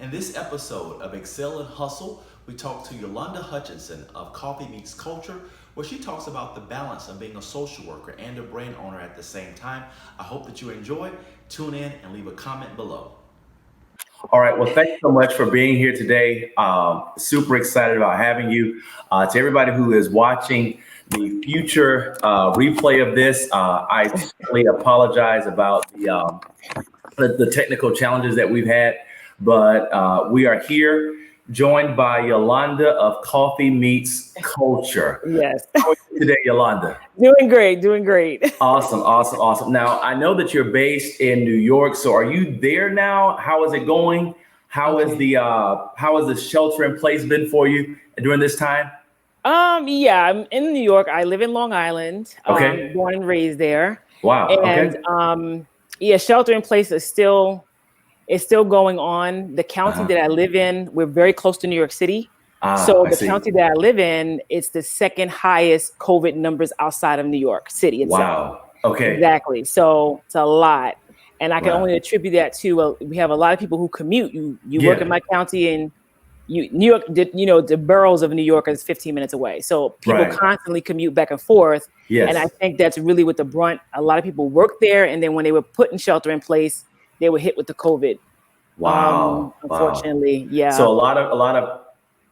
In this episode of Excel and Hustle, we talk to Yolanda Hutchinson of Coffee Meets Culture, where she talks about the balance of being a social worker and a brand owner at the same time. I hope that you enjoy. Tune in and leave a comment below. All right. Well, thanks so much for being here today. Super excited about having you. To everybody who is watching the future replay of this, I certainly apologize about the technical challenges that we've had, but we are here joined by Yolanda of Coffee Meets Culture. Yes. How are you today, Yolanda? Doing great. Awesome. Now, I know that you're based in New York, so are you there now? How is it going? How is the shelter in place been for you during this time? Yeah, I'm in New York. I live in Long Island. Okay. Born and raised there. Wow. And okay. Yeah, shelter in place is still going on. The county that I live in, we're very close to New York City. So the county that I live in, it's the second highest COVID numbers outside of New York City itself. Wow. Okay. Exactly. So it's a lot. And I can only attribute that to we have a lot of people who commute. You work in my county, and New York, the boroughs of New York is 15 minutes away. So people constantly commute back and forth. Yes. And I think that's really what the brunt. A lot of people work there, and then when they were put in shelter in place, they were hit with the COVID. Wow. Unfortunately, yeah. So a lot of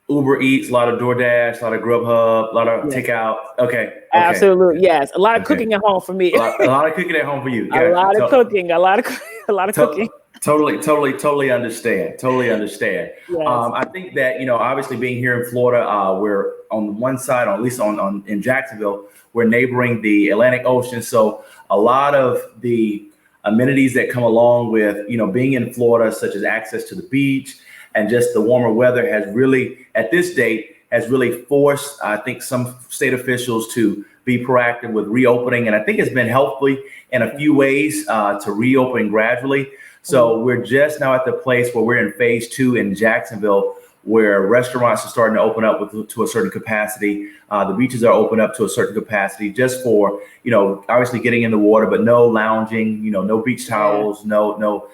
Uber Eats, a lot of DoorDash, a lot of Grubhub, a lot of takeout. Okay. Absolutely, yes. A lot of cooking at home for me. A lot of cooking at home for you. A lot of cooking. Totally understand. Yes. I think that, obviously being here in Florida, we're on one side, or at least in Jacksonville, we're neighboring the Atlantic Ocean. So a lot of the amenities that come along with, being in Florida, such as access to the beach and just the warmer weather, has really, at this date, forced, I think, some state officials to be proactive with reopening. And I think it's been helpful in a few ways to reopen gradually. So we're just now at the place where we're in phase 2 in Jacksonville, where restaurants are starting to open up to a certain capacity. The beaches are open up to a certain capacity, just for, obviously getting in the water, but no lounging, no beach towels, no,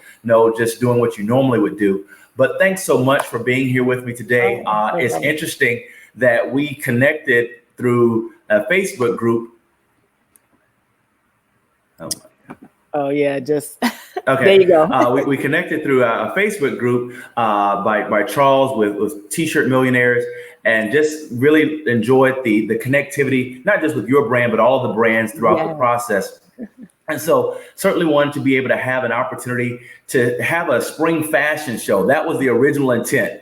just doing what you normally would do. But thanks so much for being here with me today. It's interesting that we connected through a Facebook group. Oh yeah, just okay. There you go. We connected through a Facebook group by Charles with T-shirt Millionaires, and just really enjoyed the connectivity, not just with your brand, but all of the brands throughout the process. And so certainly wanted to be able to have an opportunity to have a spring fashion show. That was the original intent.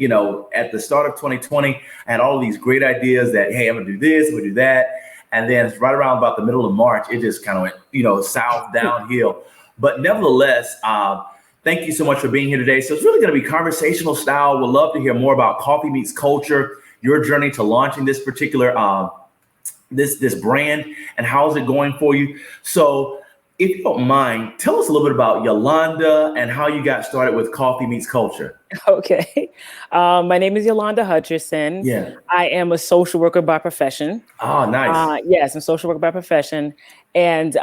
At the start of 2020, I had all of these great ideas that, hey, I'm gonna do this, we'll do that. And then right around about the middle of March, it just kind of went, south downhill. But nevertheless, thank you so much for being here today. So it's really going to be conversational style. We'd love to hear more about Coffee Meets Culture, your journey to launching this particular this brand, and how is it going for you. So if you don't mind, tell us a little bit about Yolanda and how you got started with Coffee Meets Culture. Okay. My name is Yolanda Hutchinson. Yeah. I am a social worker by profession. Oh, nice. Yes, I'm a social worker by profession. And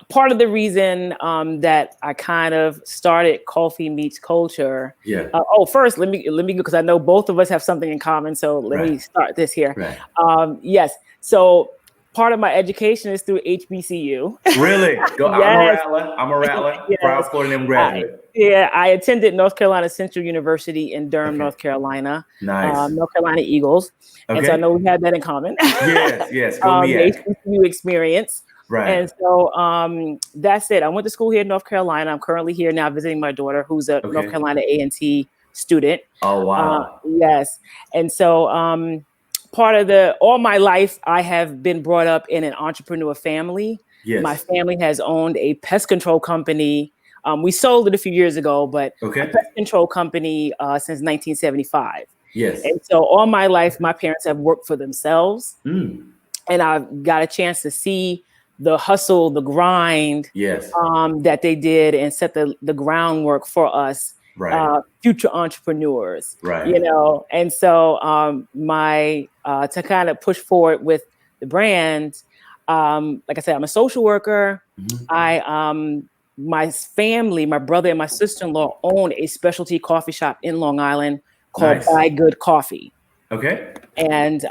part of the reason that I kind of started Coffee Meets Culture. Yeah. First, let me go, because I know both of us have something in common. So let me start this here. Right. Yes. So part of my education is through HBCU. Really? Go. Yes. I'm a rattler. Yes. Proud Florida M graduate. I attended North Carolina Central University in Durham, North Carolina. Nice. North Carolina Eagles. Okay. And so I know we had that in common. Yes. Go the HBCU experience. Right. And so that's it. I went to school here in North Carolina. I'm currently here now visiting my daughter, who's a North Carolina A&T student. Oh, wow. Yes. And so all my life, I have been brought up in an entrepreneur family. Yes. My family has owned a pest control company. We sold it a few years ago, but a pest control company since 1975. Yes. And so all my life, my parents have worked for themselves. And I've got a chance to see the hustle, the grind that they did, and set the groundwork for us. Future entrepreneurs, and so to kind of push forward with the brand, like I said, I'm a social worker. I my family, my brother and my sister-in-law own a specialty coffee shop in Long Island called Buy Good Coffee. Okay. And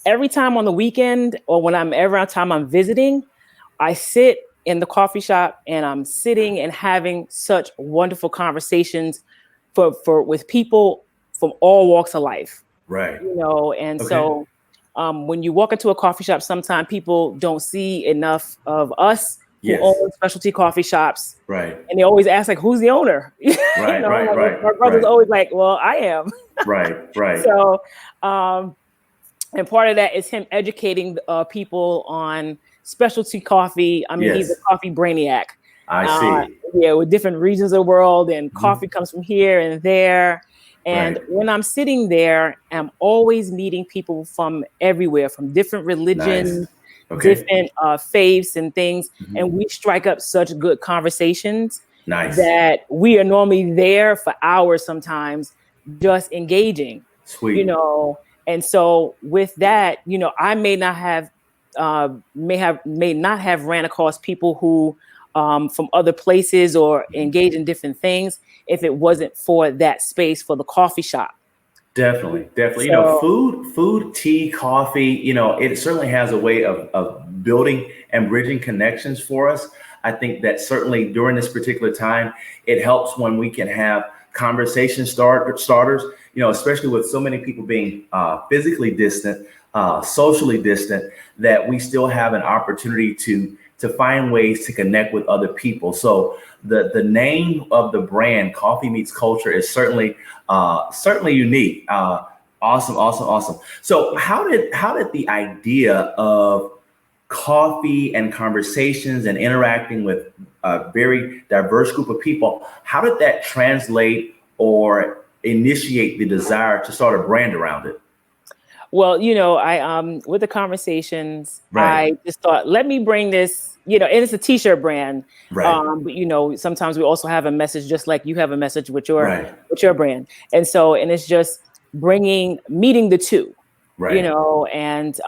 every time on the weekend or when every time I'm visiting, I sit in the coffee shop and I'm sitting and having such wonderful conversations with people from all walks of life. Right. You know, and so when you walk into a coffee shop, sometimes people don't see enough of us who own specialty coffee shops. Right. And they always ask, like, who's the owner? Right, right. My brother's always like, well, I am. Right. So, and part of that is him educating people on specialty coffee. I mean, he's a coffee brainiac. I see. Yeah, with different regions of the world, and coffee comes from here and there. And when I'm sitting there, I'm always meeting people from everywhere, from different religions, different faiths and things. And we strike up such good conversations that we are normally there for hours sometimes just engaging. Sweet. You know, and so with that, you know, I may not have ran across people who from other places or engage in different things if it wasn't for that space for the coffee shop. Definitely. So, you know, food, tea, coffee, you know, it certainly has a way of building and bridging connections for us. I think that certainly during this particular time, it helps when we can have conversation starters, you know, especially with so many people being physically distant, socially distant, that we still have an opportunity to find ways to connect with other people. So the name of the brand, Coffee Meets Culture, is certainly unique. Awesome. So how did the idea of coffee and conversations and interacting with a very diverse group of people, how did that translate or initiate the desire to start a brand around it? Well, you know, I with the conversations, I just thought, let me bring this, you know, and it's a t-shirt brand. But you know, sometimes we also have a message, just like you have a message with your brand. And it's just meeting the two, you know, and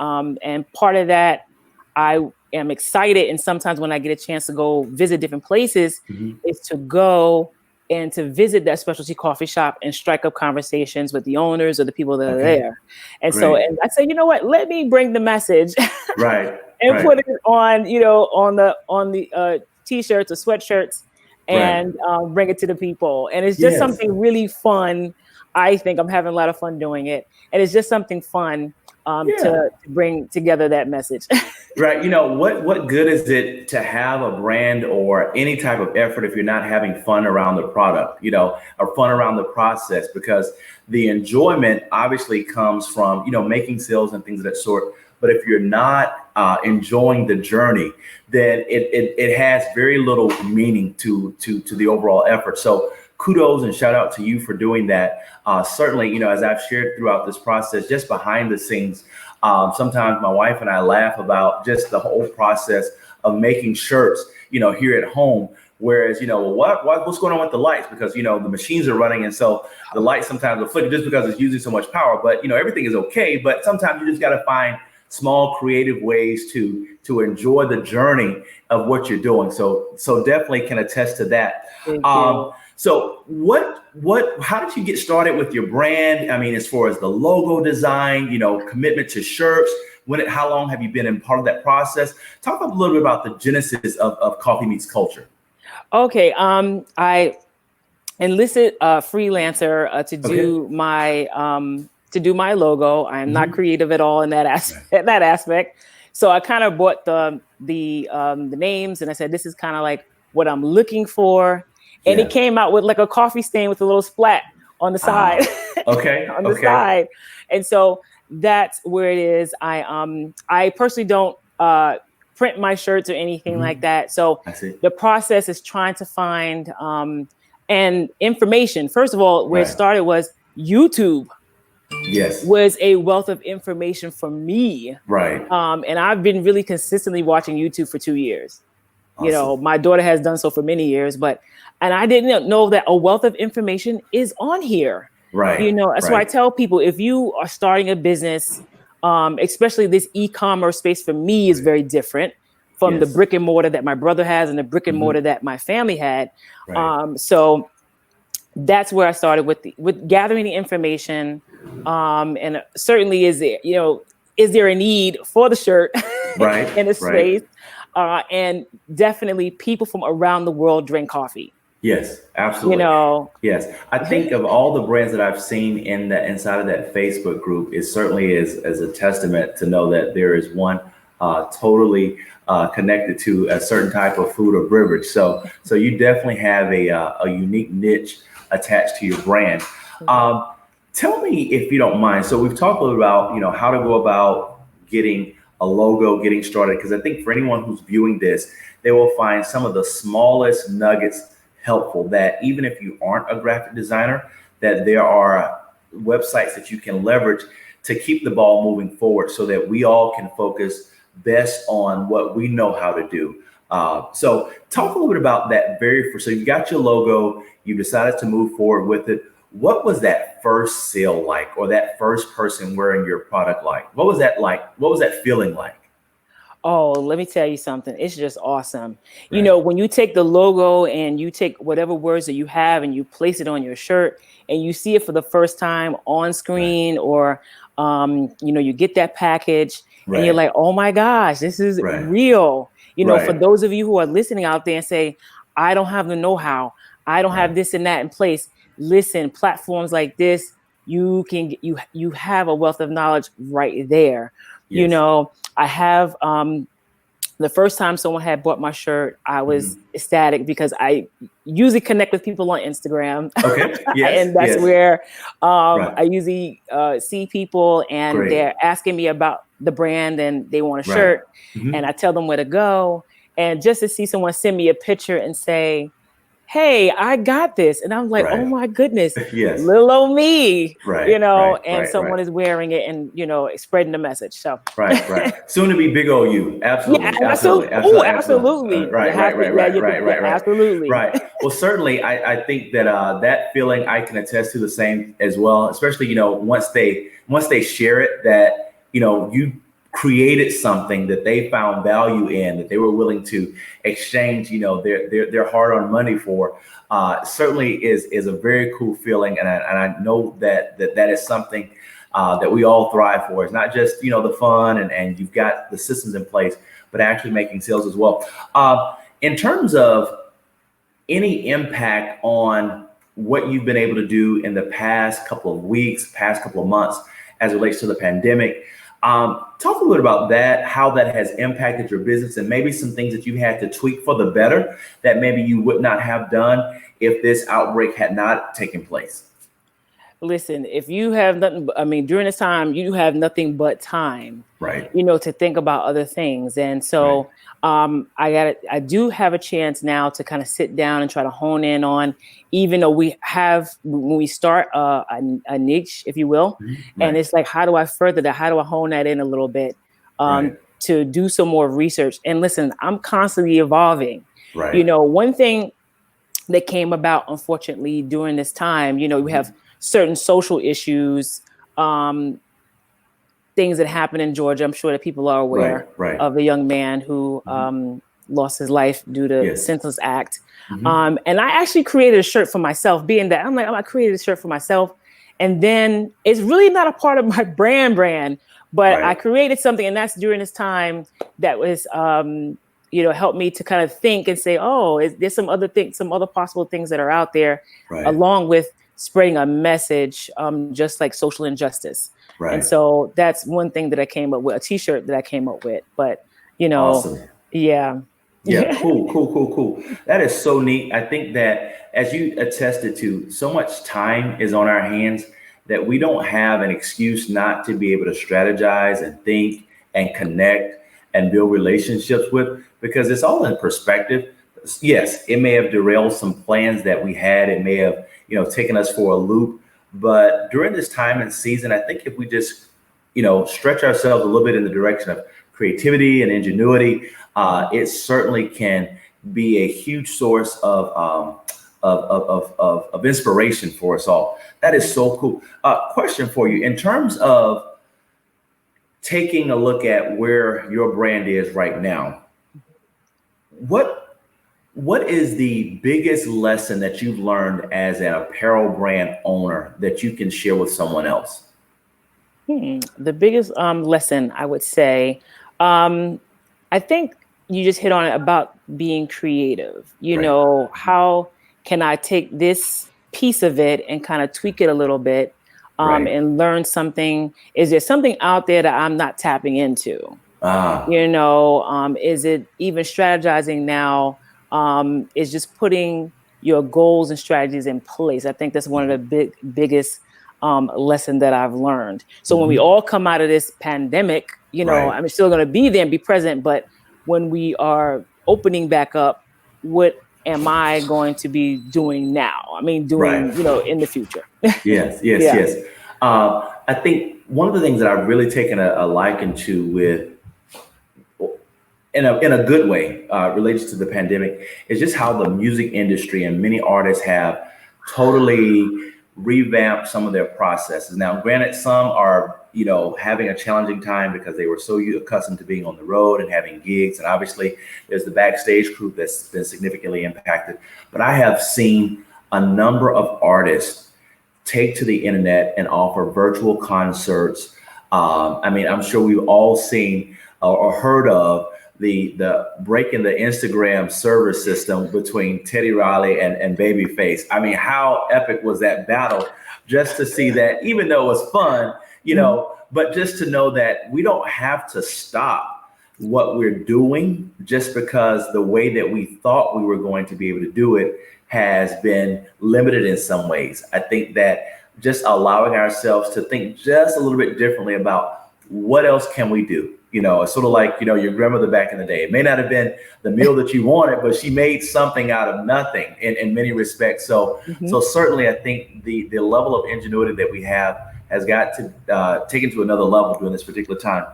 part of that, I am excited. And sometimes when I get a chance to go visit different places, is to go and to visit that specialty coffee shop and strike up conversations with the owners or the people that are there. And so I say, you know what, let me bring the message and put it on, you know, on the t-shirts or sweatshirts and bring it to the people. And it's just something really fun. I think I'm having a lot of fun doing it. And it's just something fun to bring together that message. You know, what good is it to have a brand or any type of effort if you're not having fun around the product, you know, or fun around the process? Because the enjoyment obviously comes from, you know, making sales and things of that sort. But if you're not enjoying the journey, then it has very little meaning to the overall effort. So kudos and shout out to you for doing that. Certainly, you know, as I've shared throughout this process, just behind the scenes, sometimes my wife and I laugh about just the whole process of making shirts, you know, here at home. Whereas, you know, what's going on with the lights? Because, you know, the machines are running. And so the lights sometimes will flicker just because it's using so much power. But, you know, everything is OK. But sometimes you just got to find small creative ways to enjoy the journey of what you're doing. So definitely can attest to that. So how did you get started with your brand? I mean, as far as the logo design, you know, commitment to shirts, how long have you been in part of that process? Talk a little bit about the genesis of Coffee Meets Culture. Okay. I enlisted a freelancer to do my logo. I am not creative at all in that aspect. So I kind of bought the names and I said, this is kind of like what I'm looking for. And it came out with like a coffee stain with a little splat on the side. On the side. And so that's where it is. I personally don't print my shirts or anything like that. So the process is trying to find and information. First of all, where it started was YouTube. Was a wealth of information for me. And I've been really consistently watching YouTube for 2 years. You know, my daughter has done so for many years, and I didn't know that a wealth of information is on here. You know, that's why I tell people, if you are starting a business, especially this e-commerce space for me is very different from the brick and mortar that my brother has and the brick and mortar that my family had. So that's where I started with gathering the information. And certainly is there a need for the shirt in a space? And definitely people from around the world drink coffee. Yes, absolutely. Yes. I think of all the brands that I've seen inside of that Facebook group, it certainly is as a testament to know that there is one totally connected to a certain type of food or beverage. So you definitely have a unique niche attached to your brand. Tell me if you don't mind. So we've talked a little about, how to go about getting a logo, getting started, because I think for anyone who's viewing this, they will find some of the smallest nuggets helpful, that even if you aren't a graphic designer, that there are websites that you can leverage to keep the ball moving forward so that we all can focus best on what we know how to do. So talk a little bit about that so you got your logo, you decided to move forward with it. What was that first sale like, or that first person wearing your product like? What was that like? What was that feeling like? Oh, let me tell you something. It's just awesome. When you take the logo and you take whatever words that you have and you place it on your shirt and you see it for the first time on screen, or, you get that package and you're like, oh my gosh, this is real. For those of you who are listening out there and say, I don't have the know-how, I don't have this and that in place. Listen, platforms like this, you have a wealth of knowledge right there. Yes. I have the first time someone had bought my shirt, I was ecstatic because I usually connect with people on Instagram. Okay. Yes. And that's where I usually see people and they're asking me about the brand and they want a shirt, and I tell them where to go. And just to see someone send me a picture and say, hey, I got this. And I'm like, oh my goodness, little old me, and someone is wearing it and, spreading the message. So Soon to be big old you. Absolutely. Yeah, absolutely. Absolutely. Right. Well, certainly I think that that feeling I can attest to the same as well, especially, once they share it, that, you created something that they found value in, that they were willing to exchange, their hard-earned money for. Certainly is a very cool feeling, and I know that is something that we all thrive for. It's not just the fun and you've got the systems in place, but actually making sales as well. In terms of any impact on what you've been able to do in the past couple of weeks, past couple of months, as it relates to the pandemic. Talk a little bit about that, how that has impacted your business, and maybe some things that you had to tweak for the better that maybe you would not have done if this outbreak had not taken place. Listen, if you have nothing, during this time, you have nothing but time, to think about other things. And so I do have a chance now to kind of sit down and try to hone in on, even though when we start a niche, if you will, and it's like, how do I further that? How do I hone that in a little bit to do some more research? And listen, I'm constantly evolving. One thing that came about, unfortunately, during this time, we have certain social issues, things that happen in Georgia. I'm sure that people are aware of a young man who lost his life due to Senseless Act. And I actually created a shirt for myself, being that I created a shirt for myself. And then it's really not a part of my brand, but I created something. And that's during this time that was, helped me to kind of think and say, there's some other things, some other possible things that are out there, along with spreading a message, just like social injustice. And so that's one thing that I came up with, a T-shirt that I came up with. But, awesome. Yeah. Cool. That is so neat. I think that, as you attested to, so much time is on our hands that we don't have an excuse not to be able to strategize and think and connect and build relationships with, because it's all in perspective. Yes, it may have derailed some plans that we had. It may have, taken us for a loop. But during this time and season, I think if we just, stretch ourselves a little bit in the direction of creativity and ingenuity, it certainly can be a huge source of inspiration for us all. That is so cool. Question for you: in terms of taking a look at where your brand is right now, what is the biggest lesson that you've learned as an apparel brand owner that you can share with someone else? The biggest lesson I would say, I think you just hit on it about being creative. You Right. know, how can I take this piece of it and kind of tweak it a little bit Right. and learn something? Is there something out there that I'm not tapping into? Ah, You know, is it even strategizing now? Is just putting your goals and strategies in place. I think that's one of the biggest lesson that I've learned. So when we all come out of this pandemic, you know, right. I'm still going to be there and be present, but when we are opening back up, what am I going to be doing now? I mean, doing, Right. you know, in the future. Yes, yes, Yeah. yes. I think one of the things that I've really taken a liking to with, in a good way, related to the pandemic, is just how the music industry and many artists have totally revamped some of their processes. Now, granted, some are, you know, having a challenging time because they were so accustomed to being on the road and having gigs. And obviously there's the backstage crew that's been significantly impacted. But I have seen a number of artists take to the internet and offer virtual concerts. I mean, I'm sure we've all seen or heard of the breaking the Instagram server system between Teddy Riley and Babyface. I mean, how epic was that battle? Just to see that, even though it was fun, you know, but just to know that we don't have to stop what we're doing just because the way that we thought we were going to be able to do it has been limited in some ways. I think that just allowing ourselves to think just a little bit differently about what else can we do. You know, it's sort of like, you know, your grandmother back in the day. It may not have been the meal that you wanted, but she made something out of nothing in many respects. So certainly I think the level of ingenuity that we have has got to take it to another level during this particular time.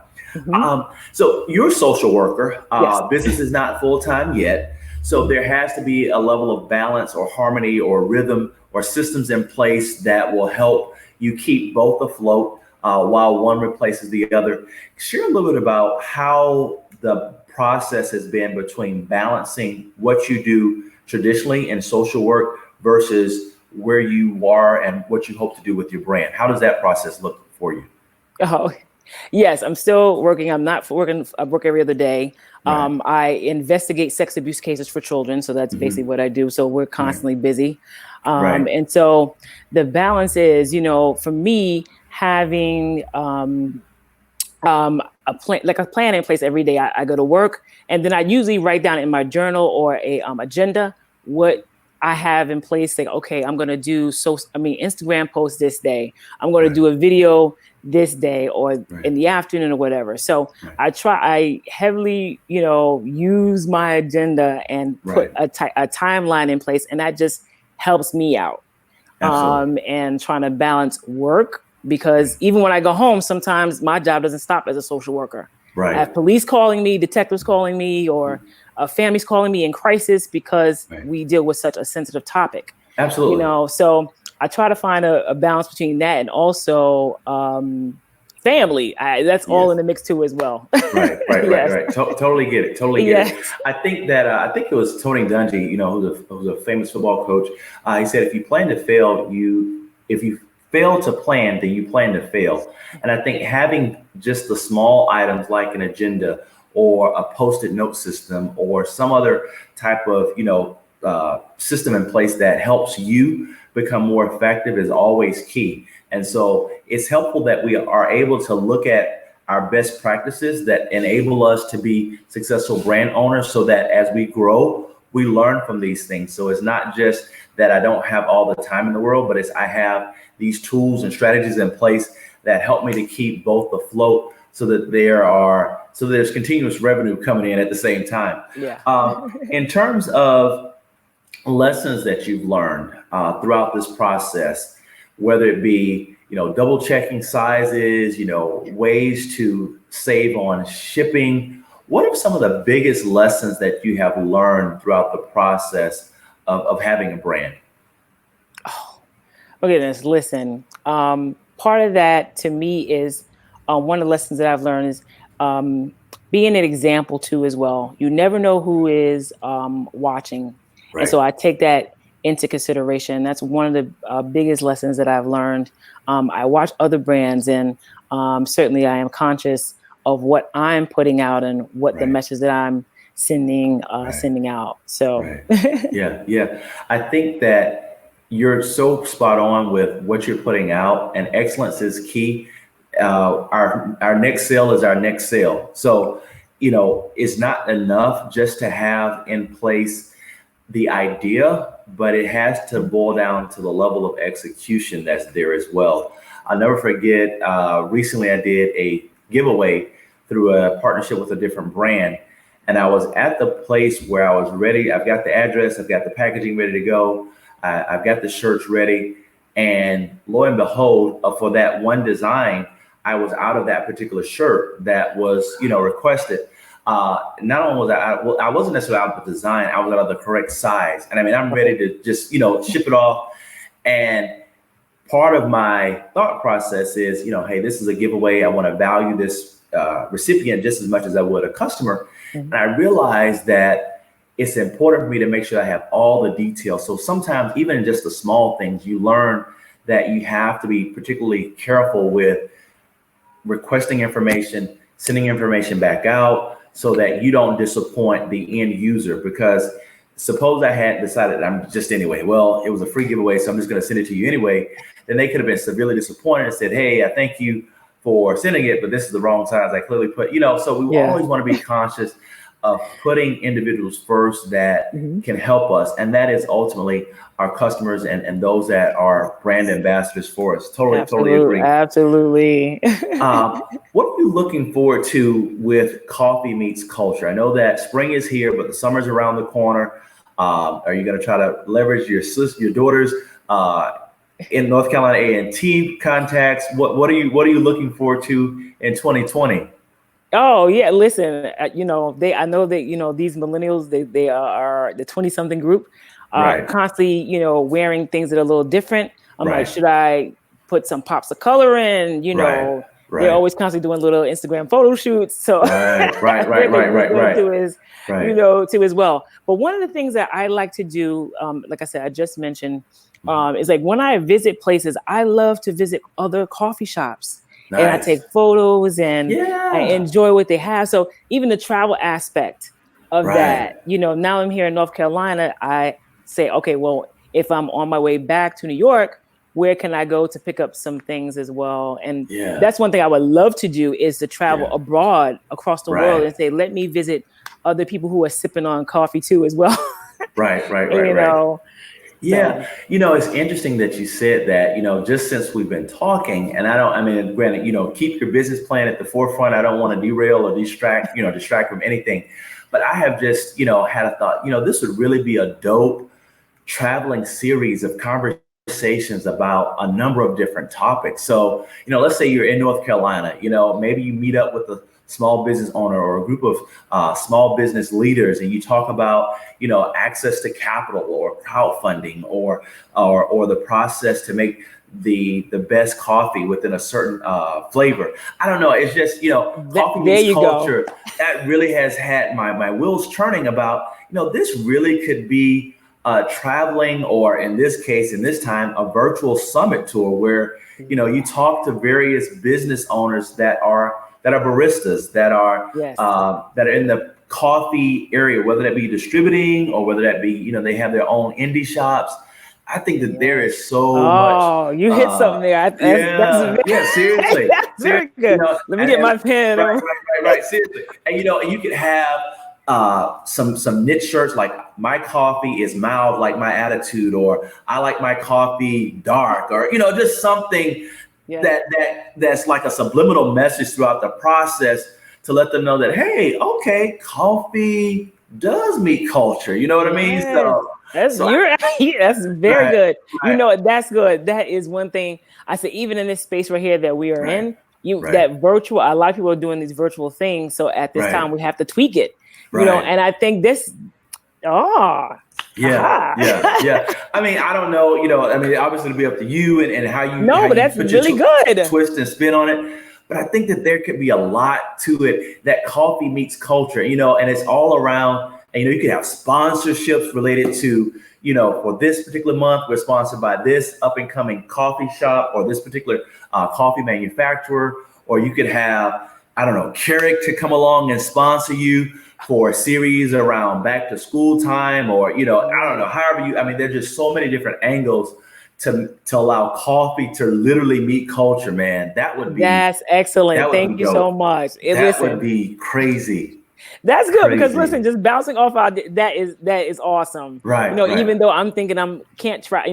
So you're a social worker. Yes. Business is not full-time yet. So there has to be a level of balance or harmony or rhythm or systems in place that will help you keep both afloat while one replaces the other. Share a little bit about how the process has been between balancing what you do traditionally in social work versus where you are and what you hope to do with your brand. How does that process look for you? Oh, yes, I'm still working. I'm not working. I work every other day. Right. I investigate sex abuse cases for children. So that's basically what I do. So we're constantly busy. Right. And so the balance is, you know, for me, having a plan in place every day. I go to work, and then I usually write down in my journal or a agenda what I have in place. Like, okay, I'm going to do Instagram post this day. I'm going to do a video this day or in the afternoon or whatever. So I heavily, you know, use my agenda and put a timeline in place, and that just helps me out. And trying to balance work, because even when I go home, sometimes my job doesn't stop as a social worker. I have police calling me, detectives calling me, or families calling me in crisis because we deal with such a sensitive topic. Absolutely. You know, so I try to find a balance between that and also family. That's all in the mix too as well. Right. Totally get it. Totally get it. I think that I think it was Tony Dungy, you know, who's a famous football coach. He said, if you plan to fail, if you fail to plan, then you plan to fail. And I think having just the small items like an agenda or a post-it note system or some other type of, you know, system in place that helps you become more effective is always key. And so it's helpful that we are able to look at our best practices that enable us to be successful brand owners, so that as we grow, we learn from these things. So it's not just that I don't have all the time in the world, but it's I have these tools and strategies in place that help me to keep both afloat, so that there's continuous revenue coming in at the same time. In terms of lessons that you've learned throughout this process, whether it be, you know, double checking sizes, you know, ways to save on shipping, what are some of the biggest lessons that you have learned throughout the process of having a brand? Okay, listen. Part of that to me is one of the lessons that I've learned is being an example too as well. You never know who is watching. Right. And so I take that into consideration. That's one of the biggest lessons that I've learned. I watch other brands, and certainly I am conscious of what I'm putting out and what the message that I'm sending out. So yeah. I think that you're so spot on with what you're putting out, and excellence is key. Our next sale is our next sale. So, it's not enough just to have in place the idea, but it has to boil down to the level of execution that's there as well. I'll never forget, recently I did a giveaway through a partnership with a different brand. And I was at the place where I was ready. I've got the address, I've got the packaging ready to go. I've got the shirts ready. And lo and behold, for that one design, I was out of that particular shirt that was, requested. Not only was I wasn't necessarily out of the design, I was out of the correct size. And I mean, I'm ready to just, ship it off. And part of my thought process is, hey, this is a giveaway. I want to value this recipient just as much as I would a customer. And I realized that it's important for me to make sure I have all the details. So sometimes even just the small things, you learn that you have to be particularly careful with requesting information, sending information back out so that you don't disappoint the end user. Because suppose I had decided it was a free giveaway, so I'm just going to send it to you anyway. Then they could have been severely disappointed and said, hey, I thank you for sending it, but this is the wrong size. I clearly put, so we always want to be conscious of putting individuals first that can help us. And that is ultimately our customers and those that are brand ambassadors for us. Totally agree. Absolutely. What are you looking forward to with Coffee Meets Culture? I know that spring is here, but the summer's around the corner. Are you going to try to leverage your daughter's in North Carolina A&T contacts? What are you looking forward to in 2020? Oh yeah, listen, I know that, these millennials, they are the 20-something group, constantly, wearing things that are a little different. I'm like, should I put some pops of color in? They're always constantly doing little Instagram photo shoots. So right. Too as well. But one of the things that I like to do, like I said, I just mentioned, is like when I visit places, I love to visit other coffee shops. Nice. And I take photos and I enjoy what they have. So even the travel aspect of that, now I'm here in North Carolina, I say, okay, well, if I'm on my way back to New York, where can I go to pick up some things as well? And that's one thing I would love to do is to travel abroad across the world and say, let me visit other people who are sipping on coffee too as well. Right. Yeah. It's interesting that you said that, just since we've been talking, and granted, keep your business plan at the forefront. I don't want to derail or distract from anything, but I have just, had a thought, this would really be a dope traveling series of conversations about a number of different topics. So, let's say you're in North Carolina, maybe you meet up with a small business owner or a group of small business leaders, and you talk about, access to capital or crowdfunding or the process to make the best coffee within a certain flavor. I don't know. It's just, Coffee Meets Culture. That really has had my wheels turning about, this really could be traveling, or in this case, in this time, a virtual summit tour where, you talk to various business owners that are baristas, that are in the coffee area, whether that be distributing or whether that be, they have their own indie shops. I think that there is so much. Oh, you hit something there. That's seriously. That's very good. Let me get my pen. Right. Seriously. And, you could have some niche shirts like my coffee is mild like my attitude, or I like my coffee dark, or, just something that's like a subliminal message throughout the process to let them know that, hey, okay, coffee does meet culture. You know what I mean? So that's very good. That's good. That is one thing I say, even in this space right here that we are in, that virtual, a lot of people are doing these virtual things. So at this time we have to tweak it, and I think this, Yeah. I mean, I don't know, obviously it'll be up to you and how you but that's really good. Twist and spin on it. but I think that there could be a lot to it, that coffee meets culture, and it's all around, and, you could have sponsorships related to, for this particular month, we're sponsored by this up and coming coffee shop or this particular coffee manufacturer, or you could have, I don't know, Keurig to come along and sponsor you for a series around back to school time, or, I don't know, however there's just so many different angles to allow coffee to literally meet culture, man. That's excellent. Thank you so much. That would be crazy. That's good, because listen, just bouncing off that is awesome. Right. Even though I'm thinking can't try,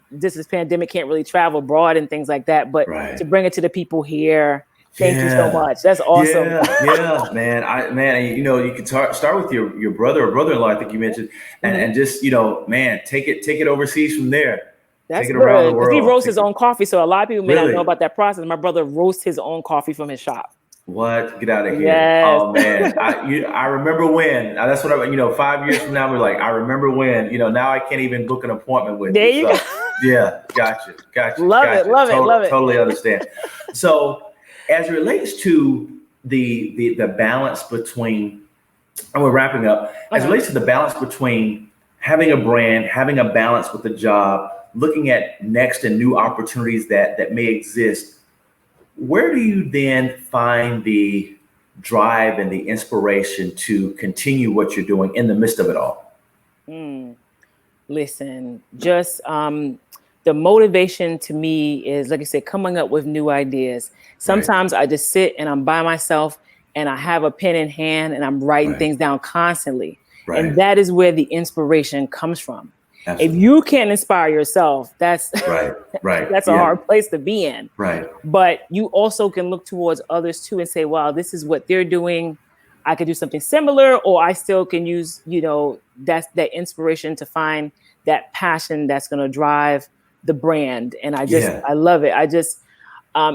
this is pandemic, can't really travel abroad and things like that, but to bring it to the people here. Thank you so much. That's awesome. Yeah, man. You can start with your brother or brother-in-law, I think you mentioned, and just, man, take it overseas from there. That's good, because he roasts his own coffee. So a lot of people may not know about that process. My brother roasts his own coffee from his shop. What? Get out of here. Yes. Oh, man. I remember when. That's what 5 years from now, we're like, I remember when. Now I can't even book an appointment with there you. So, yeah, gotcha. Love it. Totally understand. So as it relates to the balance between, and we're wrapping up, as it relates to the balance between having a brand, having a balance with the job, looking at next and new opportunities that may exist, where do you then find the drive and the inspiration to continue what you're doing in the midst of it all? Listen, just the motivation to me is, like I said, coming up with new ideas. Sometimes I just sit and I'm by myself and I have a pen in hand and I'm writing things down constantly. And that is where the inspiration comes from. Absolutely. If you can't inspire yourself, that's that's a hard place to be in. But you also can look towards others too and say, wow, this is what they're doing. I could do something similar, or I still can use, that's that inspiration to find that passion that's going to drive the brand. And I love it.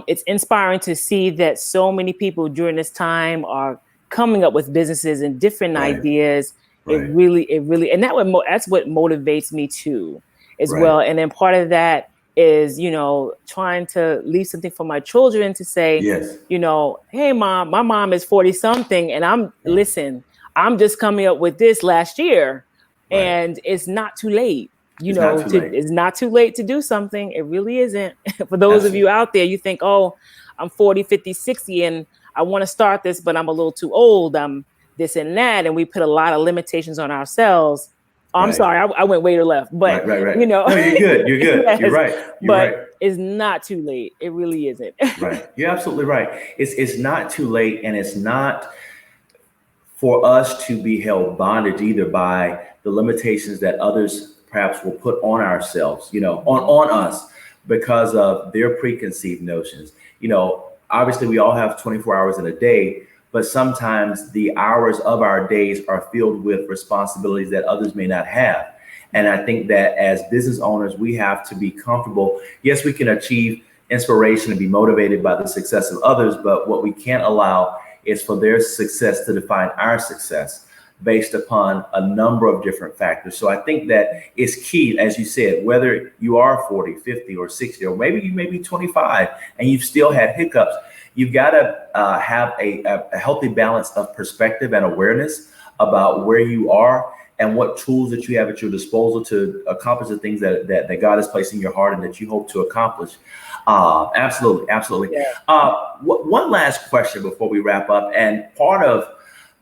It's inspiring to see that so many people during this time are coming up with businesses and different ideas. It really, and that's what motivates me too, as well. And then part of that is, trying to leave something for my children to say, hey, mom, my mom is 40 something. And listen, I'm just coming up with this last year and it's not too late. It's not too late to do something. It really isn't. For those of you out there, you think, oh, I'm 40, 50, 60, and I want to start this, but I'm a little too old. I'm this and that. And we put a lot of limitations on ourselves. I'm sorry, I went way to left, but No, you're good. You're good. Yes, you're right. It's not too late. It really isn't. You're absolutely right. It's not too late, and it's not for us to be held bondage either by the limitations that others perhaps will put on ourselves, on us because of their preconceived notions. Obviously we all have 24 hours in a day, but sometimes the hours of our days are filled with responsibilities that others may not have. And I think that as business owners, we have to be comfortable. Yes, we can achieve inspiration and be motivated by the success of others, but what we can't allow is for their success to define our success based upon a number of different factors. So I think that it's key, as you said, whether you are 40, 50, or 60, or maybe you may be 25 and you've still had hiccups, you've got to have a healthy balance of perspective and awareness about where you are and what tools that you have at your disposal to accomplish the things that God has placed in your heart and that you hope to accomplish. Absolutely. Yeah. One last question before we wrap up. And part of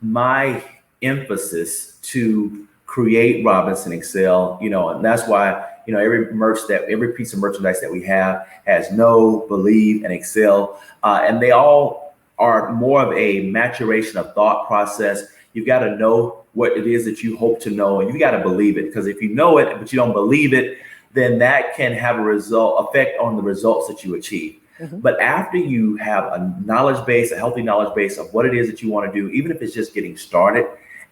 my emphasis to create Robinson Excel, and that's why, every piece of merchandise that we have has know, believe, and excel. And they all are more of a maturation of thought process. You've got to know what it is that you hope to know, and you got to believe it, because if you know it, but you don't believe it, then that can have effect on the results that you achieve. Mm-hmm. But after you have a knowledge base, a healthy knowledge base of what it is that you want to do, even if it's just getting started,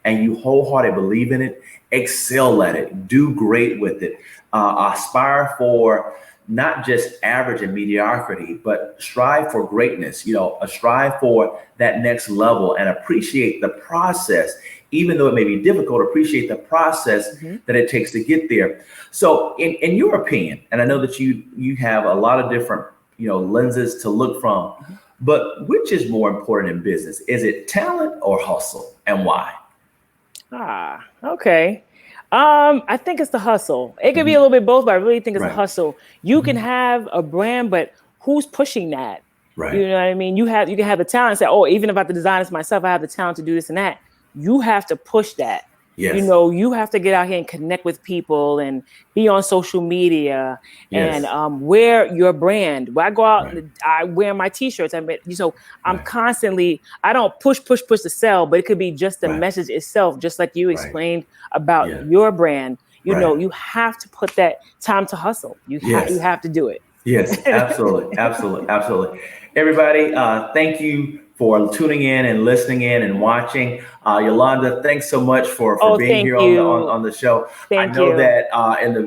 and you wholeheartedly believe in it, excel at it, do great with it, aspire for not just average and mediocrity, but strive for greatness, strive for that next level and appreciate the process, even though it may be difficult, appreciate the process that it takes to get there. So in your opinion, and I know that you have a lot of different, lenses to look from, But which is more important in business? Is it talent or hustle, and why? Okay. I think it's the hustle. It could be a little bit both, but I really think it's the hustle. You can have a brand, but who's pushing that? Right. You know what I mean? You can have the talent and say, oh, even if I have to design this myself, I have the talent to do this and that. You have to push that. Yes. You know, you have to get out here and connect with people and be on social media and wear your brand. When I go out, I wear my T-shirts. I'm constantly, I don't push to sell, but it could be just the message itself, just like you explained about your brand. You know, you have to put that time to hustle. You have to do it. Yes, absolutely. Everybody, thank you for tuning in and listening in and watching. Yolanda, thanks so much for being here on the show. I know that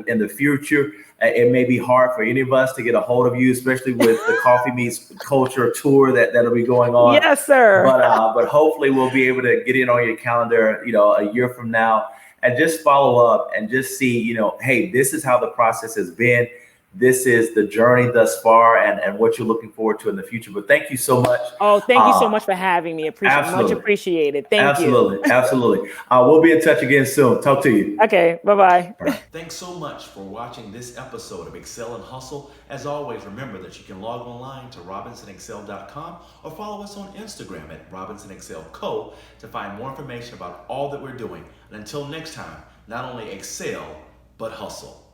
in the future, it may be hard for any of us to get a hold of you, especially with the Coffee Meets Culture tour that'll be going on. Yes, sir. But hopefully we'll be able to get in on your calendar, a year from now, and just follow up and just see, hey, this is how the process has been. This is the journey thus far and what you're looking forward to in the future. But thank you so much. Oh, thank you so much for having me. Much appreciated. Thank you. Absolutely. We'll be in touch again soon. Talk to you. Okay. Bye-bye. Thanks so much for watching this episode of Excel and Hustle. As always, remember that you can log online to robinsonexcel.com or follow us on Instagram at robinsonexcelco to find more information about all that we're doing. And until next time, not only excel, but hustle.